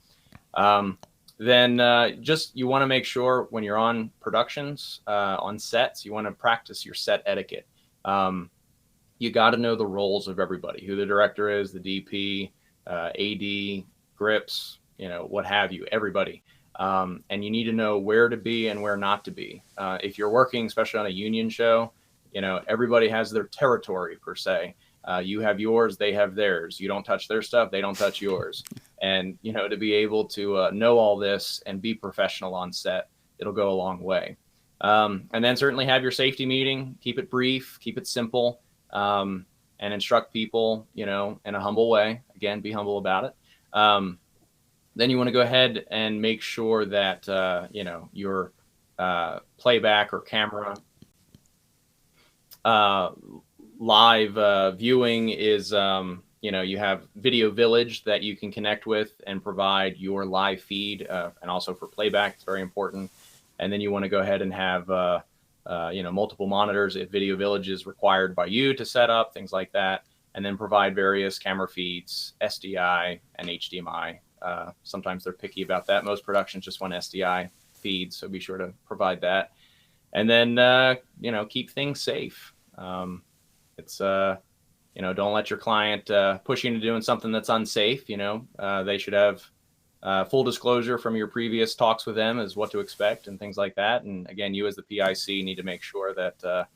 Then you want to make sure when you're on productions, on sets, you want to practice your set etiquette. You got to know the roles of everybody, who the director is, the DP, AD, grips, what have you, everybody. And you need to know where to be and where not to be. If you're working, especially on a union show, everybody has their territory per se. You have yours, they have theirs. You don't touch their stuff, they don't touch yours. And, to be able to know all this and be professional on set, it'll go a long way. And then certainly have your safety meeting, keep it brief, keep it simple, and instruct people, in a humble way. Again, be humble about it. Then you want to go ahead and make sure that, your playback or camera live viewing is, you have Video Village that you can connect with and provide your live feed, and also for playback, it's very important. And then you want to go ahead and have, multiple monitors if Video Village is required by you to set up, things like that. And then provide various camera feeds, SDI and HDMI Sometimes they're picky about that. Most productions just want SDI feeds, so be sure to provide that. And then, keep things safe. Don't let your client push you into doing something that's unsafe. They should have full disclosure from your previous talks with them as what to expect and things like that. And again, you as the PIC need to make sure that,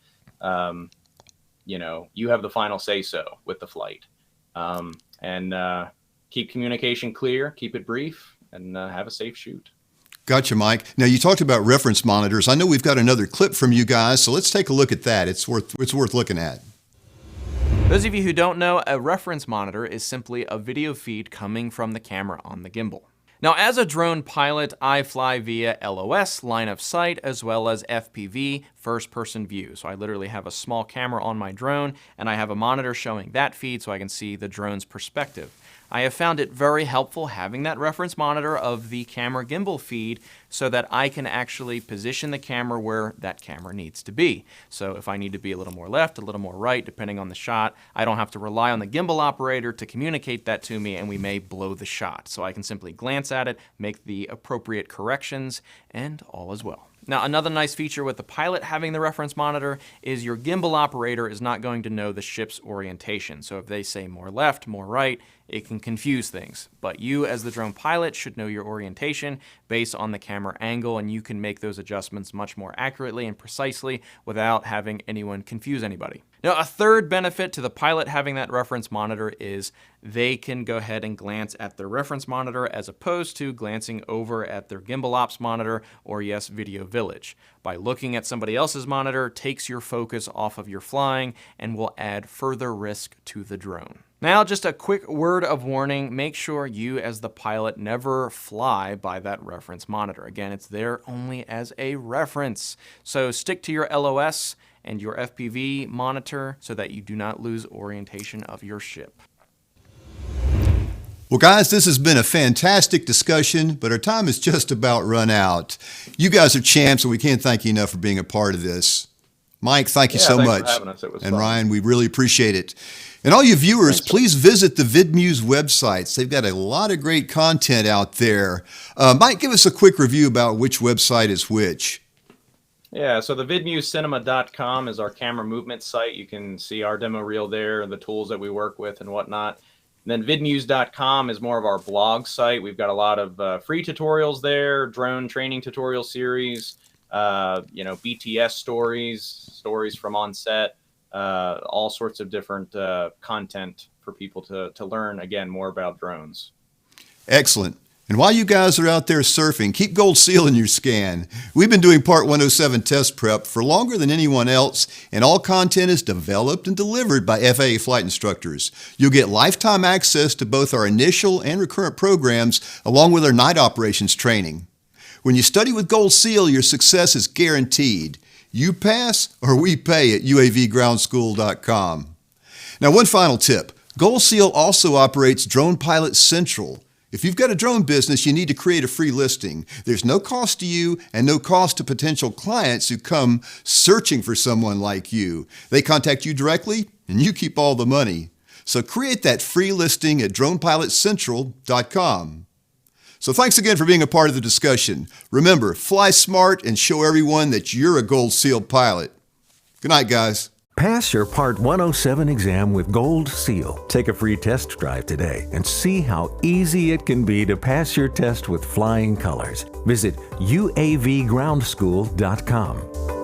you have the final say so with the flight. And keep communication clear, keep it brief, and have a safe shoot. Gotcha, Mike. Now, you talked about reference monitors. I know we've got another clip from you guys, so let's take a look at that. It's worth looking at. Those of you who don't know, a reference monitor is simply a video feed coming from the camera on the gimbal. Now, as a drone pilot, I fly via LOS, line of sight, as well as FPV, first-person view. So I literally have a small camera on my drone, and I have a monitor showing that feed so I can see the drone's perspective. I have found it very helpful having that reference monitor of the camera gimbal feed so that I can actually position the camera where that camera needs to be. So if I need to be a little more left, a little more right, depending on the shot, I don't have to rely on the gimbal operator to communicate that to me, and we may blow the shot. So I can simply glance at it, make the appropriate corrections, and all is well. Now, another nice feature with the pilot having the reference monitor is your gimbal operator is not going to know the ship's orientation. So if they say more left, more right, it can confuse things. But you as the drone pilot should know your orientation based on the camera angle, and you can make those adjustments much more accurately and precisely without having anyone confuse anybody. Now, a third benefit to the pilot having that reference monitor is they can go ahead and glance at their reference monitor as opposed to glancing over at their gimbal ops monitor or, yes, Video Village. By looking at somebody else's monitor takes your focus off of your flying and will add further risk to the drone. Now, just a quick word of warning, make sure you as the pilot never fly by that reference monitor. Again, it's there only as a reference. So stick to your LOS and your FPV monitor so that you do not lose orientation of your ship. Well, guys, this has been a fantastic discussion, but our time is just about run out. You guys are champs, and we can't thank you enough for being a part of this. Mike, thank you so thanks much. For having us. It was and fun. Ryan, we really appreciate it. And all you viewers, please visit the VidMuze websites. They've got a lot of great content out there. Mike, give us a quick review about which website is which. Yeah, so the VidMuseCinema.com is our camera movement site. You can see our demo reel there and the tools that we work with and whatnot. And then VidMuze.com is more of our blog site. We've got a lot of free tutorials there, drone training tutorial series, BTS stories from on set, all sorts of different content for people to learn, again, more about drones. Excellent. And while you guys are out there surfing, keep Gold Seal in your scan. We've been doing Part 107 test prep for longer than anyone else, and all content is developed and delivered by FAA flight instructors. You'll get lifetime access to both our initial and recurrent programs, along with our night operations training. When you study with Gold Seal, your success is guaranteed. You pass or we pay at UAVgroundschool.com. Now, one final tip. Gold Seal also operates Drone Pilot Central. If you've got a drone business, you need to create a free listing. There's no cost to you and no cost to potential clients who come searching for someone like you. They contact you directly and you keep all the money. So create that free listing at DronePilotCentral.com. So thanks again for being a part of the discussion. Remember, fly smart and show everyone that you're a Gold Seal pilot. Good night, guys. Pass your Part 107 exam with Gold Seal. Take a free test drive today and see how easy it can be to pass your test with flying colors. Visit UAVgroundschool.com.